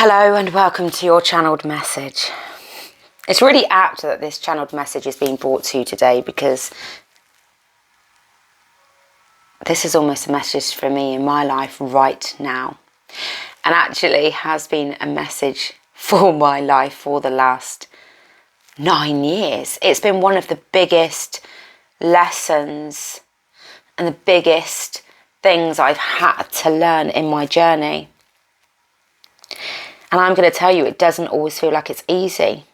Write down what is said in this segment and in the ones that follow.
Hello and welcome to your channeled message. It's really apt that this channeled message is being brought to you today because this is almost a message for me in my life right now, and actually has been a message for my life for the last 9 years. It's been one of the biggest lessons and the biggest things I've had to learn in my journey. And I'm going to tell you, it doesn't always feel like it's easy.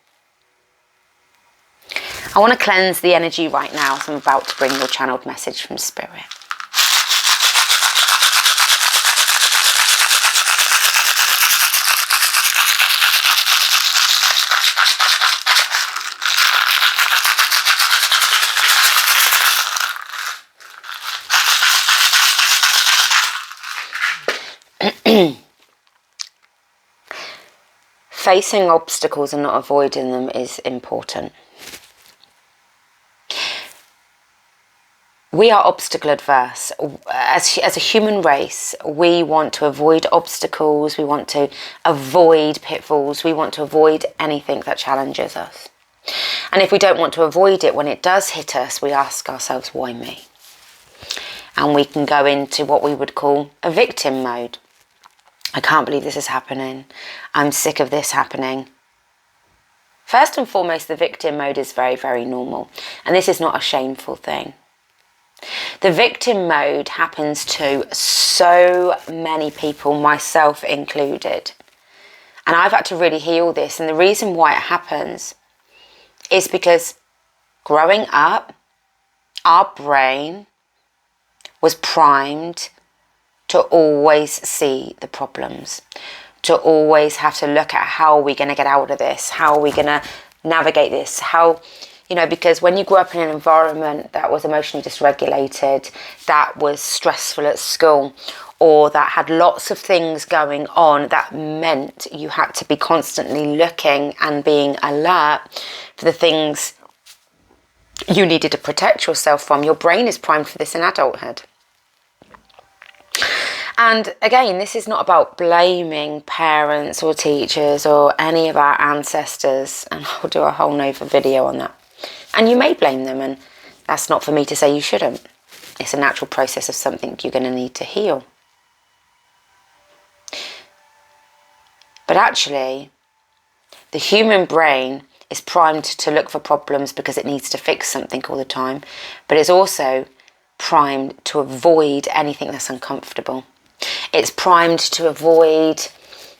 I want to cleanse the energy right now, so I'm about to bring your channeled message from Spirit. Facing obstacles and not avoiding them is important. We are obstacle adverse. As a human race, we want to avoid obstacles, we want to avoid pitfalls, we want to avoid anything that challenges us. And if we don't want to avoid it, when it does hit us, we ask ourselves, why me? And we can go into what we would call a victim mode. I can't believe this is happening. I'm sick of this happening. First and foremost, the victim mode is very, very normal. And this is not a shameful thing. The victim mode happens to so many people, myself included. And I've had to really heal this. And the reason why it happens is because growing up, our brain was primed to always see the problems, to always have to look at how are we going to get out of this, how are we going to navigate this, because when you grew up in an environment that was emotionally dysregulated, that was stressful at school, or that had lots of things going on, that meant you had to be constantly looking and being alert for the things you needed to protect yourself from. Your brain is primed for this in adulthood. And again, this is not about blaming parents or teachers or any of our ancestors, and I'll do a whole nother video on that. And you may blame them, and that's not for me to say you shouldn't. It's a natural process of something you're going to need to heal. But actually, the human brain is primed to look for problems because it needs to fix something all the time, but it's also primed to avoid anything that's uncomfortable. It's primed to avoid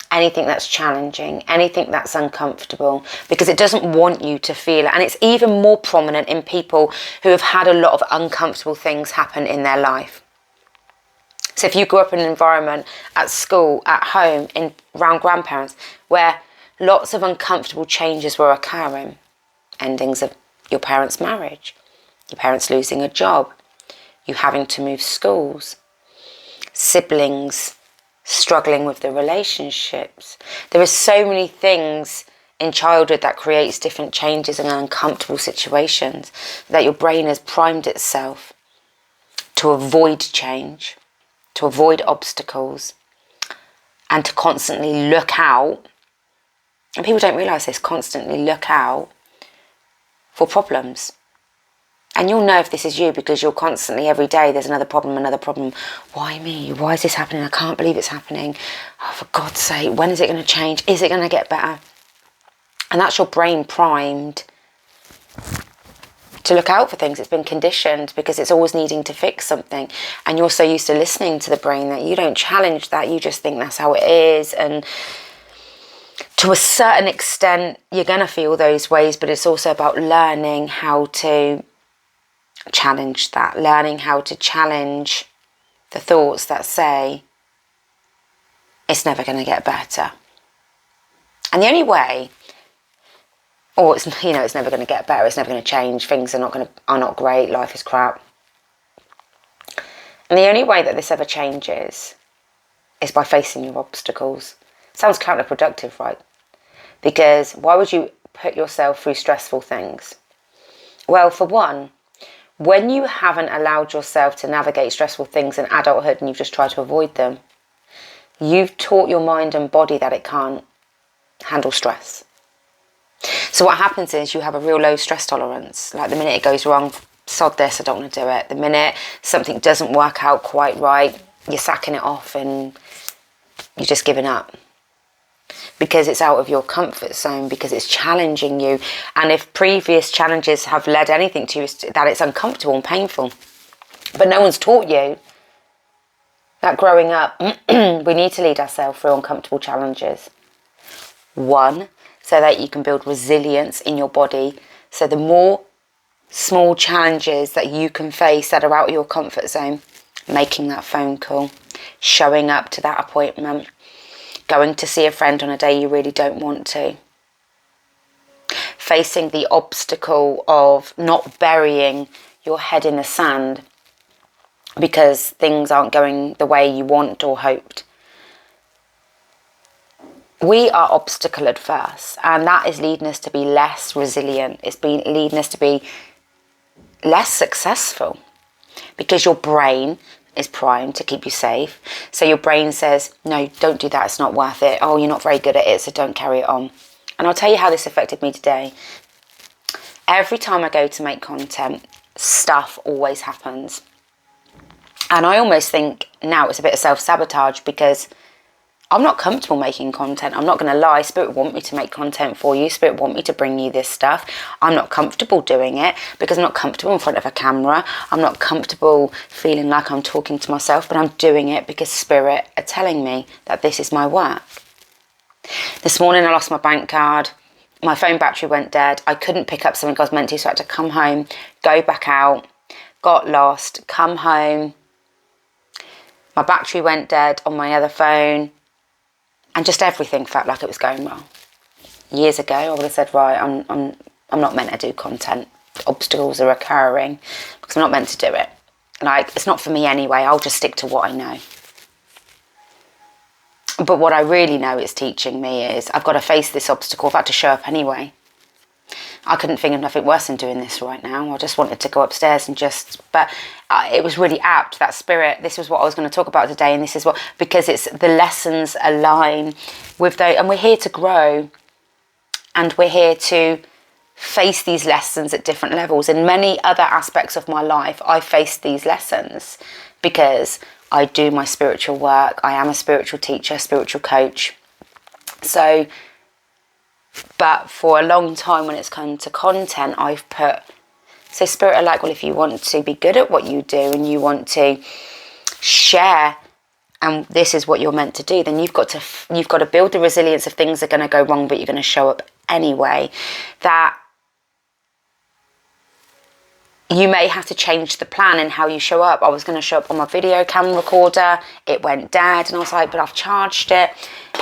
anything that's challenging, anything that's uncomfortable, because it doesn't want you to feel it. And it's even more prominent in people who have had a lot of uncomfortable things happen in their life. So if you grew up in an environment at school, at home, around grandparents, where lots of uncomfortable changes were occurring, endings of your parents' marriage, your parents losing a job, you having to move schools, siblings struggling with the relationships. There are so many things in childhood that creates different changes and uncomfortable situations that your brain has primed itself to avoid change, to avoid obstacles, and to constantly look out. And people don't realise this, constantly look out for problems. And you'll know if this is you because you're constantly, every day, there's another problem. Why me? Why is this happening? I can't believe it's happening. Oh, for God's sake, when is it going to change? Is it going to get better? And that's your brain primed to look out for things. It's been conditioned because it's always needing to fix something. And you're so used to listening to the brain that you don't challenge that. You just think that's how it is. And to a certain extent, you're going to feel those ways, but it's also about learning how to challenge that, learning how to challenge the thoughts that say it's never going to get better. And the only way, or it's never going to get better, it's never going to change, things are not great, life is crap. And the only way that this ever changes is by facing your obstacles. Sounds counterproductive, right? Because why would you put yourself through stressful things? Well, for one, when you haven't allowed yourself to navigate stressful things in adulthood and you've just tried to avoid them, you've taught your mind and body that it can't. handle stress. So what happens is you have a real low stress tolerance. Like the minute it goes wrong, sod this, I don't want to do it. The minute something doesn't work out quite right, you're sacking it off and you're just giving up. Because it's out of your comfort zone, because it's challenging you. And if previous challenges have led anything to you, is that it's uncomfortable and painful. But no one's taught you that growing up, we need to lead ourselves through uncomfortable challenges. One, so that you can build resilience in your body. So the more small challenges that you can face that are out of your comfort zone, making that phone call, showing up to that appointment, going to see a friend on a day you really don't want to, facing the obstacle of not burying your head in the sand because things aren't going the way you want or hoped. We are obstacle adverse, and that is leading us to be less resilient. It's been leading us to be less successful because your brain is primed to keep you safe. So your brain says, no, don't do that, it's not worth it. Oh, you're not very good at it, so don't carry it on. And I'll tell you how this affected me today. Every time I go to make content, stuff always happens. And I almost think now it's a bit of self-sabotage because I'm not comfortable making content. I'm not going to lie. Spirit want me to make content for you. Spirit want me to bring you this stuff. I'm not comfortable doing it because I'm not comfortable in front of a camera. I'm not comfortable feeling like I'm talking to myself, but I'm doing it because Spirit are telling me that this is my work. This morning I lost my bank card. My phone battery went dead. I couldn't pick up something I was meant to, so I had to come home, go back out, got lost, come home. My battery went dead on my other phone. And just everything felt like it was going wrong. Years ago, I would have said, right, I'm not meant to do content. Obstacles are occurring because I'm not meant to do it. Like, it's not for me anyway. I'll just stick to what I know. But what I really know it's teaching me is I've got to face this obstacle. I've had to show up anyway. I couldn't think of nothing worse than doing this right now. I just wanted to go upstairs and but it was really apt, that spirit. This was what I was going to talk about today, and this is what, because it's the lessons align with those, and we're here to grow, and we're here to face these lessons at different levels. In many other aspects of my life, I faced these lessons because I do my spiritual work. I am a spiritual teacher, spiritual coach. But for a long time when it's come to content, I've put, so Spirit are like, well, if you want to be good at what you do and you want to share, and this is what you're meant to do, then you've got to build the resilience of things are going to go wrong, but you're going to show up anyway. That you may have to change the plan in how you show up. I was going to show up on my video camera recorder. It went dead. And I was like, but I've charged it.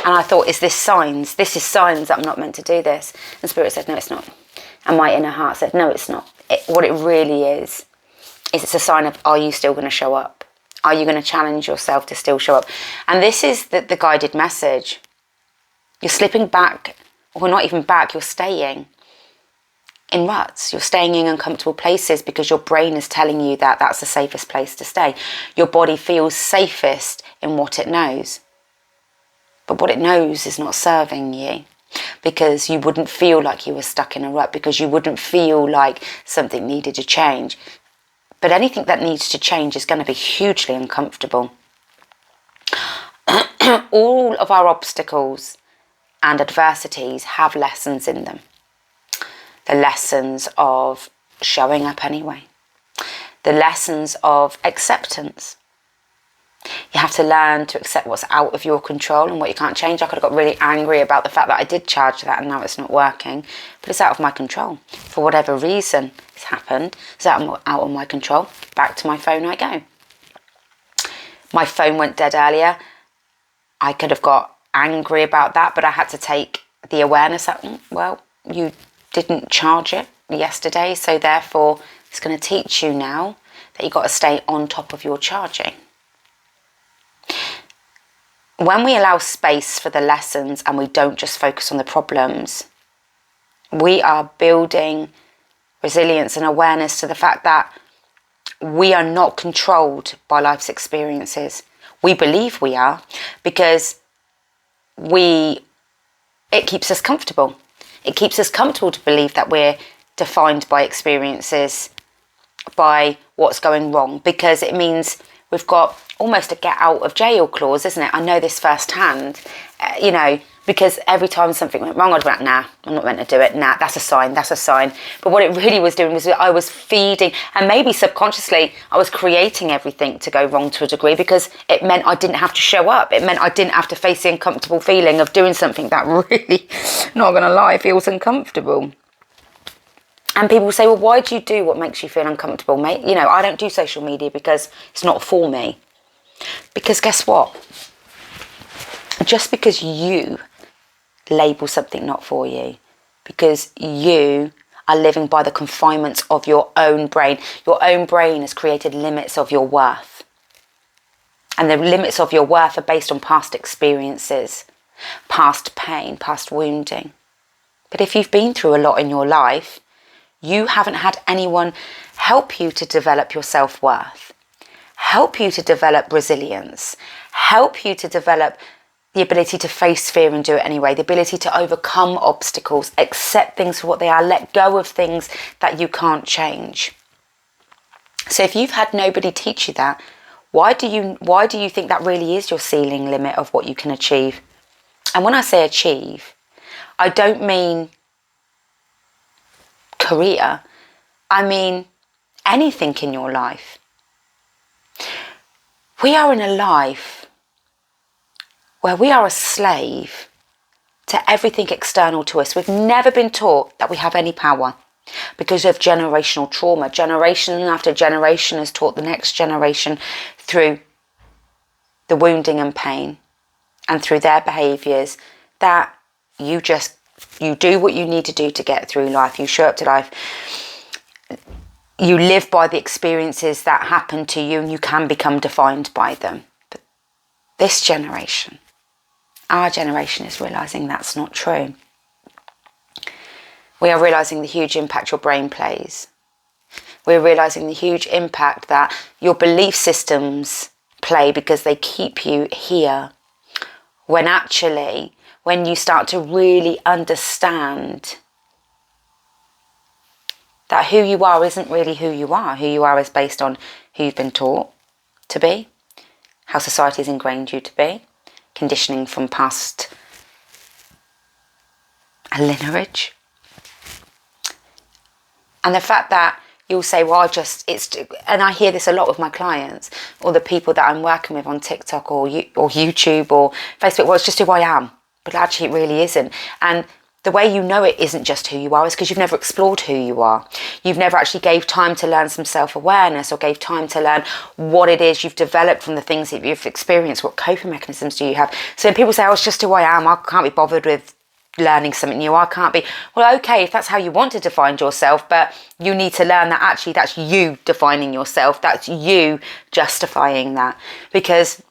And I thought, is this signs? This is signs that I'm not meant to do this. And Spirit said, no, it's not. And my inner heart said, no, it's not. What it really is it's a sign of, are you still going to show up? Are you going to challenge yourself to still show up? And this is the guided message. You're slipping back, or not even back, you're staying in ruts. You're staying in uncomfortable places because your brain is telling you that that's the safest place to stay. Your body feels safest in what it knows. But what it knows is not serving you, because you wouldn't feel like you were stuck in a rut, because you wouldn't feel like something needed to change. But anything that needs to change is going to be hugely uncomfortable. All of our obstacles and adversities have lessons in them. The lessons of showing up anyway. The lessons of acceptance. You have to learn to accept what's out of your control and what you can't change. I could have got really angry about the fact that I did charge that and now it's not working, but it's out of my control. For whatever reason it's happened, it's out of my control. Back to my phone I go. My phone went dead earlier. I could have got angry about that, but I had to take the awareness that, well, you didn't charge it yesterday, so therefore it's going to teach you now that you've got to stay on top of your charging. When we allow space for the lessons and we don't just focus on the problems, we are building resilience and awareness to the fact that we are not controlled by life's experiences. We believe we are, because it it keeps us comfortable. It keeps us comfortable to believe that we're defined by experiences, by what's going wrong, because it means we've got almost a get out of jail clause, isn't it? I know this firsthand, because every time something went wrong, I'd be like, nah, I'm not meant to do it. Nah, that's a sign. But what it really was doing was I was feeding, and maybe subconsciously, I was creating everything to go wrong to a degree, because it meant I didn't have to show up. It meant I didn't have to face the uncomfortable feeling of doing something that really, not going to lie, feels uncomfortable. And people say, well, why do you do what makes you feel uncomfortable, mate? I don't do social media because it's not for me. Because guess what? Just because you label something not for you, because you are living by the confinements of your own brain has created limits of your worth. And the limits of your worth are based on past experiences, past pain, past wounding. But if you've been through a lot in your life, you haven't had anyone help you to develop your self-worth, help you to develop resilience, help you to develop the ability to face fear and do it anyway, the ability to overcome obstacles, accept things for what they are, let go of things that you can't change. So if you've had nobody teach you that, why do you think that really is your ceiling limit of what you can achieve? And when I say achieve, I don't mean career, I mean anything in your life. We are in a life where we are a slave to everything external to us. We've never been taught that we have any power because of generational trauma. Generation after generation has taught the next generation through the wounding and pain and through their behaviours that you do what you need to do to get through life. You show up to life. You live by the experiences that happen to you and you can become defined by them. But this generation, our generation, is realising that's not true. We are realising the huge impact your brain plays. We're realising the huge impact that your belief systems play because they keep you here. When actually, when you start to really understand that who you are isn't really who you are. Who you are is based on who you've been taught to be, how society has ingrained you to be, conditioning from past lineage. And the fact that you'll say, well, and I hear this a lot with my clients or the people that I'm working with on TikTok or YouTube or Facebook, well, it's just who I am. But actually it really isn't. And the way you know it isn't just who you are is because you've never explored who you are. You've never actually gave time to learn some self-awareness or gave time to learn what it is you've developed from the things that you've experienced. What coping mechanisms do you have? So when people say, oh, it's just who I am, I can't be bothered with learning something new, I can't be. Well, okay, if that's how you want to define yourself, but you need to learn that actually that's you defining yourself. That's you justifying that. Because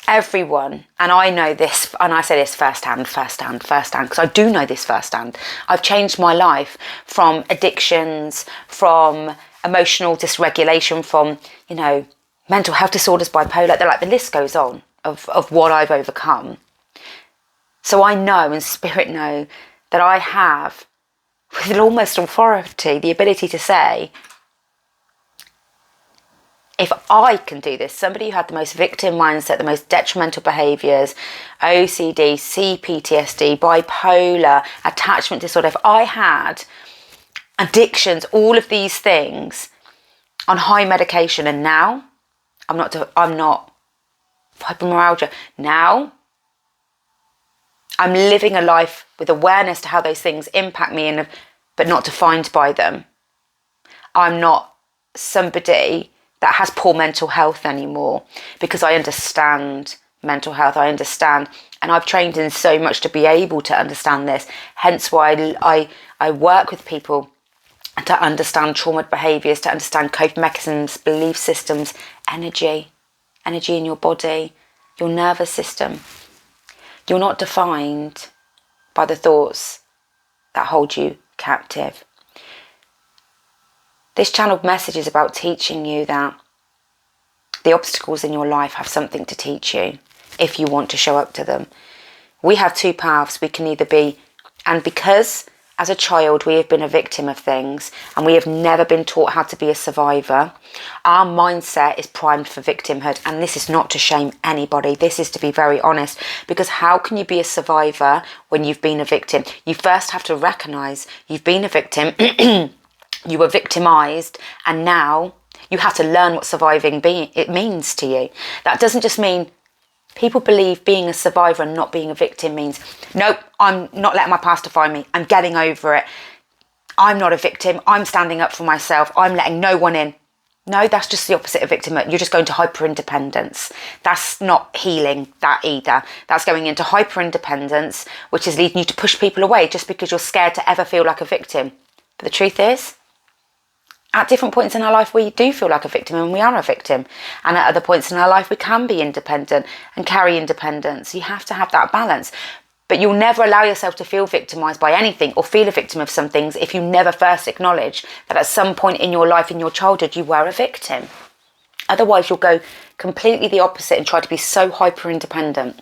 everyone, and I know this, and I say this firsthand, because I do know this firsthand. I've changed my life from addictions, from emotional dysregulation, from, mental health disorders, bipolar, the list goes on of what I've overcome. So I know, and spirit know, that I have, with almost authority, the ability to say, if I can do this, somebody who had the most victim mindset, the most detrimental behaviours, OCD, CPTSD, bipolar, attachment disorder, if I had addictions, all of these things on high medication, and now I'm not fibromyalgia, now I'm living a life with awareness to how those things impact me, but not defined by them. I'm not somebody that has poor mental health anymore because I understand mental health. I understand, and I've trained in so much to be able to understand this. Hence why I work with people to understand trauma behaviours, to understand coping mechanisms, belief systems, energy in your body, your nervous system. You're not defined by the thoughts that hold you captive. This channeled message is about teaching you that the obstacles in your life have something to teach you if you want to show up to them. We have two paths. We can either be, and because as a child we have been a victim of things and we have never been taught how to be a survivor, our mindset is primed for victimhood. And this is not to shame anybody, this is to be very honest, because how can you be a survivor when you've been a victim? You first have to recognise you've been a victim, you were victimised, and now you have to learn what surviving it means to you. That doesn't just mean, people believe being a survivor and not being a victim means, nope, I'm not letting my past define me, I'm getting over it, I'm not a victim, I'm standing up for myself, I'm letting no one in. No, that's just the opposite of victimhood. You're just going to hyper-independence. That's not healing that either. That's going into hyper-independence, which is leading you to push people away just because you're scared to ever feel like a victim. But the truth is, at different points in our life we do feel like a victim and we are a victim, and at other points in our life we can be independent and carry independence. You have to have that balance, but you'll never allow yourself to feel victimised by anything or feel a victim of some things if you never first acknowledge that at some point in your life, in your childhood, you were a victim. Otherwise you'll go completely the opposite and try to be so hyper independent.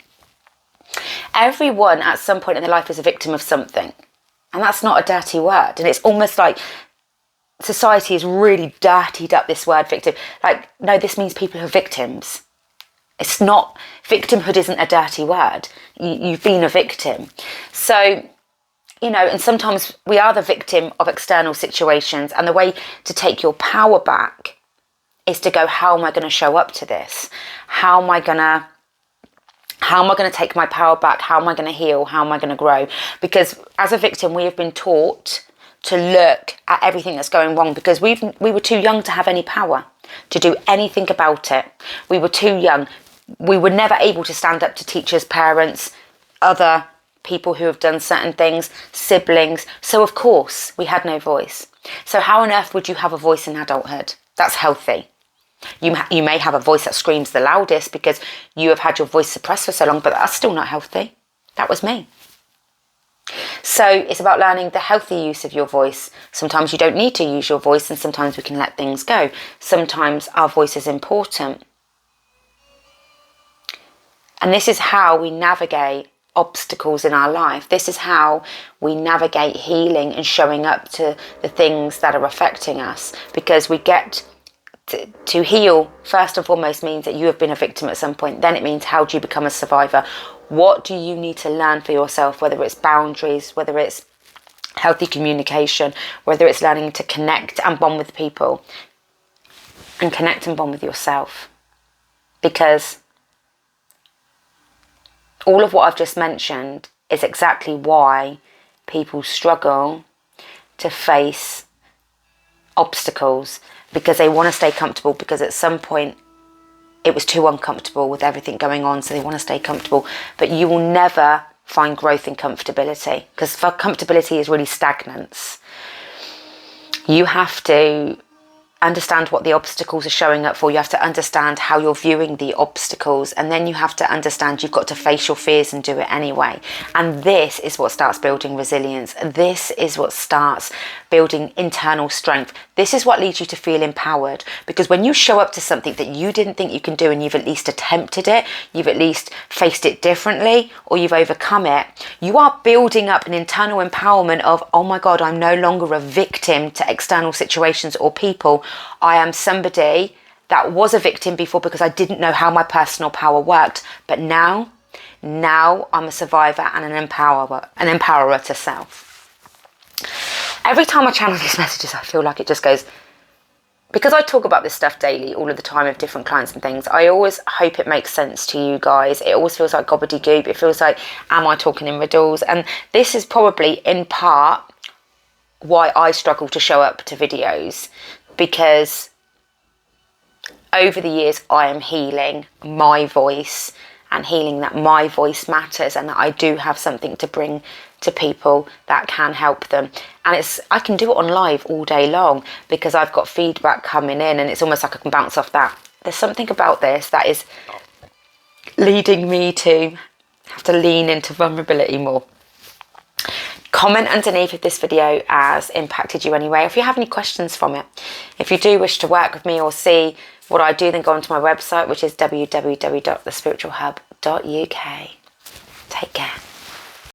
Everyone at some point in their life is a victim of something, and that's not a dirty word, and it's almost like society has really dirtied up this word victim. Like, no, this means people are victims. It's not, victimhood isn't a dirty word. You've been a victim. So, you know, and sometimes we are the victim of external situations, and the way to take your power back is to go, how am I going to show up to this? How am I going to take my power back? How am I going to heal? How am I going to grow? Because as a victim, we have been taught to look at everything that's going wrong because we were too young to have any power to do anything about it. We were too young. We were never able to stand up to teachers, parents, other people who have done certain things, siblings. So of course we had no voice. So how on earth would you have a voice in adulthood? That's healthy. You may have a voice that screams the loudest because you have had your voice suppressed for so long, but that's still not healthy. That was me. So it's about learning the healthy use of your voice. Sometimes you don't need to use your voice, and sometimes we can let things go. Sometimes our voice is important. And this is how we navigate obstacles in our life. This is how we navigate healing and showing up to the things that are affecting us. Because we get to heal, first and foremost, means that you have been a victim at some point. Then it means, how do you become a survivor? What do you need to learn for yourself, whether it's boundaries, whether it's healthy communication, whether it's learning to connect and bond with people, and connect and bond with yourself. Because all of what I've just mentioned is exactly why people struggle to face obstacles, because they want to stay comfortable, because at some point it was too uncomfortable with everything going on, so they want to stay comfortable. But you will never find growth in comfortability, because comfortability is really stagnance. You have to understand what the obstacles are showing up for. You have to understand how you're viewing the obstacles, and then you have to understand you've got to face your fears and do it anyway. And this is what starts building resilience. This is what starts building internal strength. This is what leads you to feel empowered, because when you show up to something that you didn't think you can do, and you've at least attempted it, you've at least faced it differently, or you've overcome it, you are building up an internal empowerment of, oh my God, I'm no longer a victim to external situations or people. I am somebody that was a victim before because I didn't know how my personal power worked, but now I'm a survivor and an empowerer to self. Every time I channel these messages, I feel like it just goes, because I talk about this stuff daily, all of the time, with different clients and things, I always hope it makes sense to you guys. It always feels like gobbledygook. It feels like, am I talking in riddles? And this is probably in part why I struggle to show up to videos, because over the years I am healing my voice and healing that my voice matters, and that I do have something to bring to people that can help them. And I can do it on live all day long because I've got feedback coming in, and it's almost like I can bounce off that. There's something about this that is leading me to have to lean into vulnerability more. Comment underneath if this video has impacted you anyway, if you have any questions from it. If you do wish to work with me or see what I do, then go onto my website, which is www.thespiritualhub.uk. Take care.